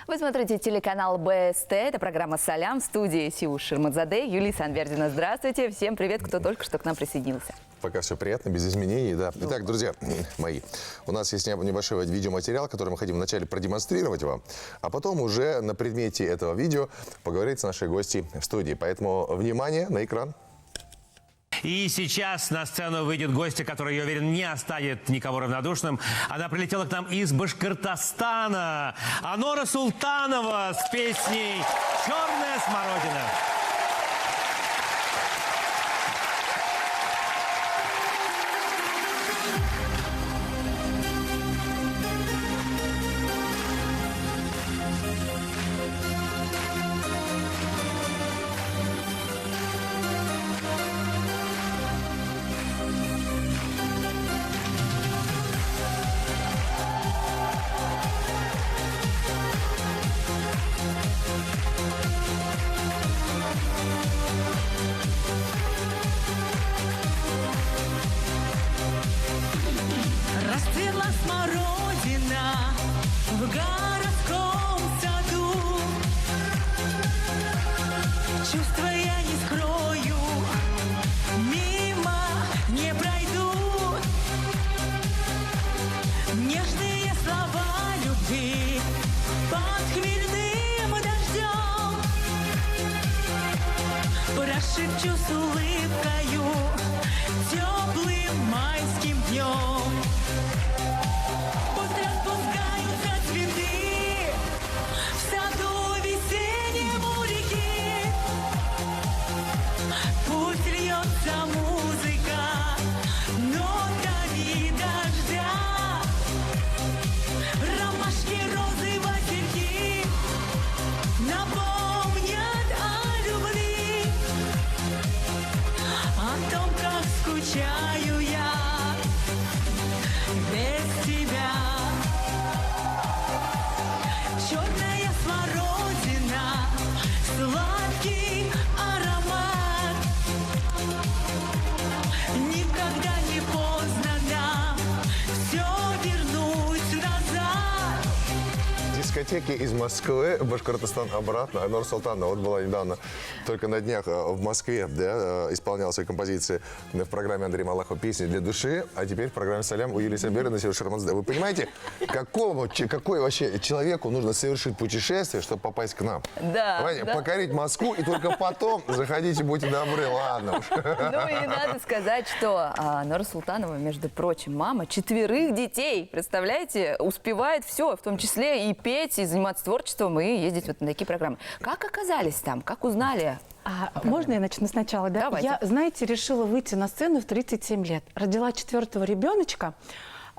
Вы смотрите телеканал БСТ. Это программа «Салям». В студии Сиуш Ширмадзаде, Юлия Санвердина. Здравствуйте. Всем привет, кто только что к нам присоединился. Пока все приятно, без изменений, да. Итак, друзья мои, у нас есть небольшой видеоматериал, который мы хотим вначале продемонстрировать вам, а потом уже на предмете этого видео поговорить с нашей гостьей в студии. Поэтому, внимание, на экран. И сейчас на сцену выйдет гостья, которая, я уверен, не оставит никого равнодушным. Она прилетела к нам из Башкортостана. Анора Султанова с песней «Черная смородина». Расцвела смородина в городском саду. Чувства я не скрою, мимо не пройду. Нежные слова любви под хмельным дождем прошепчу с улыбкою теплым майским днем. Пусть распускаются цветы в саду весеннем у реки. Пусть льется музыка нотами дождя. Ромашки, розы, васильки напомнят о любви, о том, как скучаю я без тебя. Черная смородина, сладкий аромат. Никогда не поздно нам все вернуть назад. Дискотеки из Москвы, Башкортостан обратно. Анора Султанова вот была недавно, только на днях в Москве, да, исполняла свои композиции в программе Андрея Малахова «Песни для души», а теперь в программе «Салям» у Юлии Санвердиной, Сиуш Ширмадзаде. Вы понимаете, какой вообще человеку нужно совершить путешествие, чтобы попасть к нам? Да, Понимаете, да. покорить Москву и только потом заходите, будьте добры, ладно уж. Ну и надо сказать, что Анора Султанова, между прочим, мама 4 детей. Представляете, успевает все, в том числе и петь, и заниматься творчеством, и ездить вот на такие программы. Как оказались там? Как узнали? Можно я начну сначала? Да? Давайте. Я, знаете, решила выйти на сцену в 37 лет. Родила 4-го ребеночка.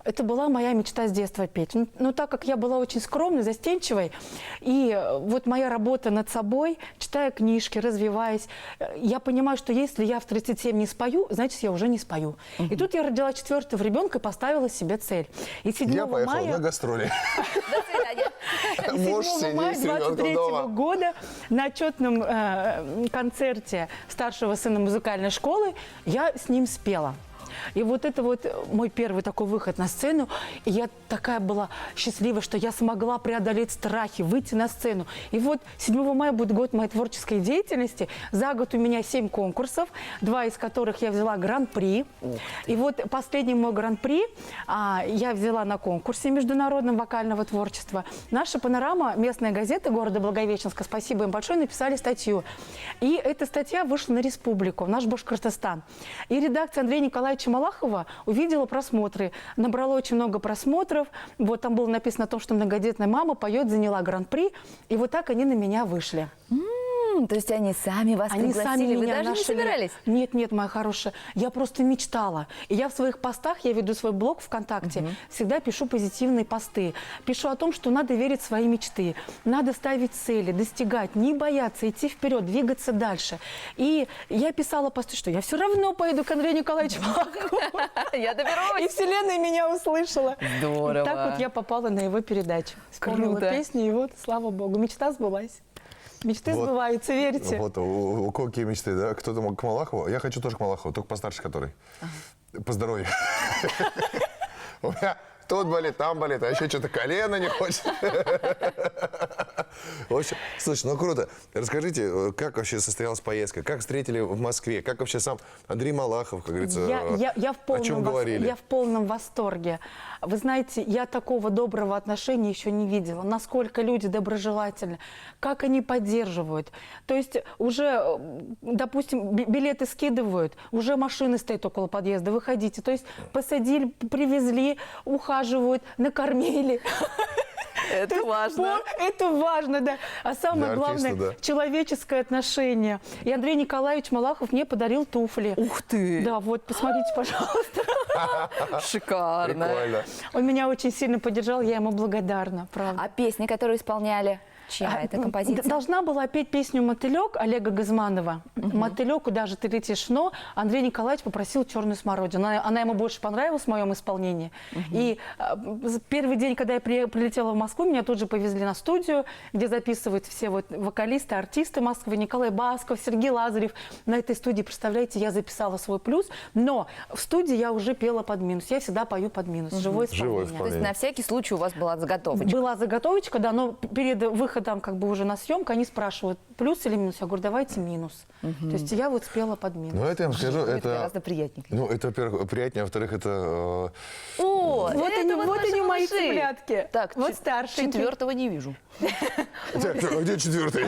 Это была моя мечта с детства петь. Но так как я была очень скромной, застенчивой, и вот моя работа над собой, читая книжки, развиваясь, я понимаю, что если я в 37 не спою, значит, я уже не спою. И тут я родила 4-го ребенка и поставила себе цель. И 7 Я поехал мая... на гастроли. До свидания. 7 мая 23 года на отчетном концерте старшего сына музыкальной школы я с ним спела. И вот это вот мой первый такой выход на сцену. И я такая была счастлива, что я смогла преодолеть страхи, выйти на сцену. И вот 7 мая будет год моей творческой деятельности. За год у меня 7 конкурсов, 2 из которых я взяла гран-при. И вот последний мой гран-при я взяла на конкурсе международном вокального творчества. Наша «Панорама», местная газета города Благовещенска, спасибо им большое, написали статью. И эта статья вышла на республику, в наш Башкортостан. И редакция Андрея Николаевича Малахова увидела просмотры, набрала очень много просмотров. Вот там было написано о том, что многодетная мама поет, заняла гран-при. И вот так они на меня вышли. То есть они сами вас Они пригласили, сами вы меня даже нашли. не собирались? Нет, нет, моя хорошая, я просто мечтала. И я в своих постах, я веду свой блог ВКонтакте, всегда пишу позитивные посты. Пишу о том, что надо верить в свои мечты, надо ставить цели, достигать, не бояться, идти вперед, двигаться дальше. И я писала посты, что я все равно поеду к Андрею Николаевичу Малахову. Я И доберусь. вселенная меня услышала. Здорово. И так вот я попала на его передачу. Исполнила Круто. песню, и вот, слава богу, мечта сбылась. Мечты Вот. сбываются, верите? Вот у кого какие мечты, да? Кто-то к Малахову. Я хочу тоже к Малахову, только постарше который. По здоровью. У меня тут болит, там болит, а еще что-то колено не хочет. В общем, слушай, ну круто. Расскажите, как вообще состоялась поездка? Как встретили в Москве? Как вообще сам Андрей Малахов, как говорится, Я о чем говорили? Я в полном восторге. Вы знаете, я такого доброго отношения еще не видела. Насколько люди доброжелательны, как они поддерживают. То есть уже, допустим, билеты скидывают, уже машины стоят около подъезда, выходите. То есть посадили, привезли, ухаживают, накормили. Это важно. Это важно, да. А самое Для артиста, главное, да. человеческое отношение. И Андрей Николаевич Малахов мне подарил туфли. Ух ты! Да, вот, посмотрите, пожалуйста. Шикарно. Прикольно. Он меня очень сильно поддержал, я ему благодарна, правда. А песни, которые исполняли, чья это композиция? Должна была петь песню «Мотылек» Олега Газманова. «Мотылек, куда же ты летишь?» Но Андрей Николаевич попросил «Черную смородину». Она ему больше понравилась в моем исполнении. И первый день, когда я прилетела в Москву, меня тут же повезли на студию, где записывают все вот вокалисты, артисты Москвы. Николай Басков, Сергей Лазарев. На этой студии, представляете, я записала свой плюс. Но в студии я уже пела под минус. Я всегда пою под минус. Живое Живое исполнение. То есть на всякий случай у вас была заготовочка. Была заготовочка, да, но перед выходом как бы уже на съемку они спрашивают, плюс или минус. Я говорю, давайте минус. То есть я вот спела под минус. Ну, это я вам скажу, Это это... гораздо приятнее. Ну, это, во-первых, приятнее, а во-вторых, это... О, Вот это они, вот вот наши они мои малыши. цыплятки. Так, Вот старшенький. четвертого не вижу. А где четвертый?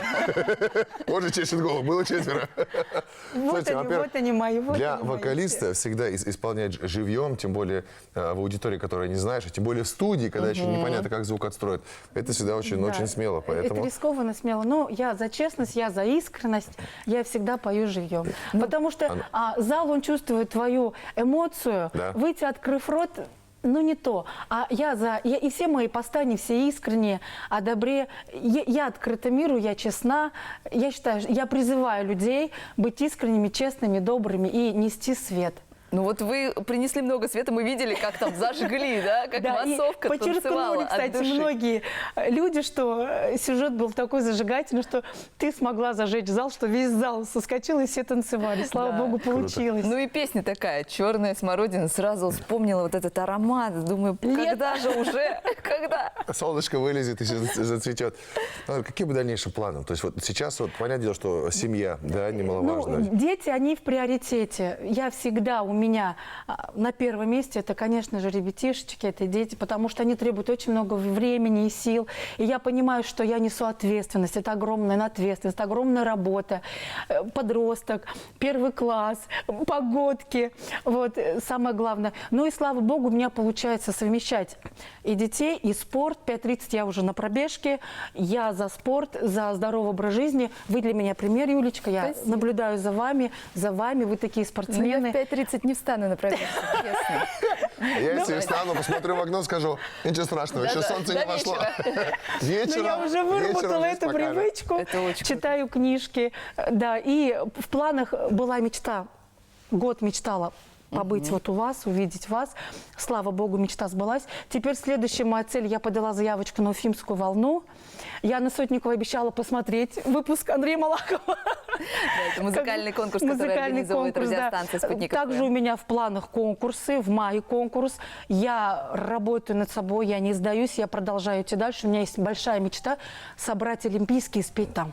Он же чешет голову, было четверо. Вот Слушайте, они, во-первых, вот они мои, вот для они мои вокалиста всегда исполнять живьем, тем более в аудитории, которую не знаешь, а тем более в студии, когда еще непонятно, как звук отстроить, это всегда очень, Да. очень смело. Поэтому... Это рискованно, смело. Но я за честность, я за искренность, я всегда пою живьем. Потому что зал, он чувствует твою эмоцию, Да. выйти, открыв рот, ну не то. А и все мои постани, все искренние, о добре. Я открыта миру, я честна. Я считаю, я призываю людей быть искренними, честными, добрыми и нести свет. Ну вот вы принесли много света, мы видели, как там зажгли, да, как Да, и массовка танцевала подчеркнули, от кстати, души. многие люди, что сюжет был такой зажигательный, что ты смогла зажечь зал, что весь зал соскочил и все танцевали. Слава Да. богу, получилось. Ну и песня такая, «Черная смородина», сразу вспомнила вот этот аромат. Думаю, когда же уже, когда? Солнышко вылезет и зацветет. Ну, какие бы дальнейшие планы? То есть вот сейчас, вот, понятное дело, что семья, да, немаловажно. Ну, дети, они в приоритете. Я всегда, у меня на первом месте, это, конечно же, ребятишечки, это дети, потому что они требуют очень много времени и сил. И я понимаю, что я несу ответственность. Это огромная ответственность, огромная работа. Подросток, первый класс, погодки. Вот, самое главное. Ну и, слава богу, у меня получается совмещать и детей, и спорт. 5:30 я уже на пробежке. Я за спорт, за здоровый образ жизни. Вы для меня пример, Юлечка. Я Спасибо. наблюдаю за вами, вы такие Ну, я спортсмены. в 5:30 не встану на пробежку, честно. Я если встану, посмотрю в окно, скажу, ничего страшного, еще Да-да, солнце до не вошло. Но Вечером. я уже выработала жизнь эту покажет. привычку, Это очень читаю книжки, да, и в планах была мечта, год мечтала побыть вот у вас, увидеть вас. Слава богу, мечта сбылась. Теперь следующая моя цель, я подала заявочку на Уфимскую волну. Я на Сотниковой обещала посмотреть выпуск Андрея Малахова. Да, это музыкальный конкурс, который Музыкальный организовывает конкурс, да. радиостанция «Спутник Также ФМ». у меня в планах конкурсы, в мае конкурс. Я работаю над собой, я не сдаюсь, я продолжаю идти дальше. У меня есть большая мечта собрать олимпийские и спеть там.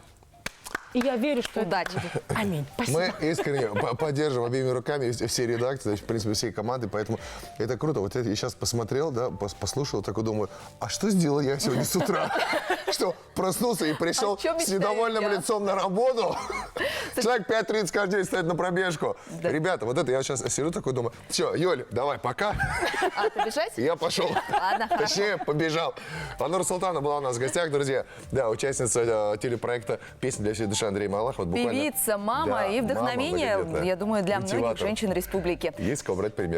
И я верю, что Удачи. это будет. Аминь. Спасибо. Мы искренне поддерживаем обеими руками все редакции, в принципе, всей команды, поэтому это круто. Вот я сейчас посмотрел, да, послушал, такой думаю, а что сделал я сегодня с утра? Что, проснулся и пришел О чем с недовольным мечтаешь, лицом на работу? Человек 5:30 каждый день стоит на пробежку. Ребята, вот это я сейчас сижу такой, думаю, все, Юль, давай, пока. А, ты бежать? Я пошел. Ладно, хорошо. Точнее, побежал. Анура Султанова была у нас в гостях, друзья. Да, участница телепроекта «Песня для всей души» Андрей Малахов. Вот буквально- Певица, мама Да, и вдохновение, мама многодетная. я думаю, для многих Мотиватор. женщин республики. Есть с кого брать пример.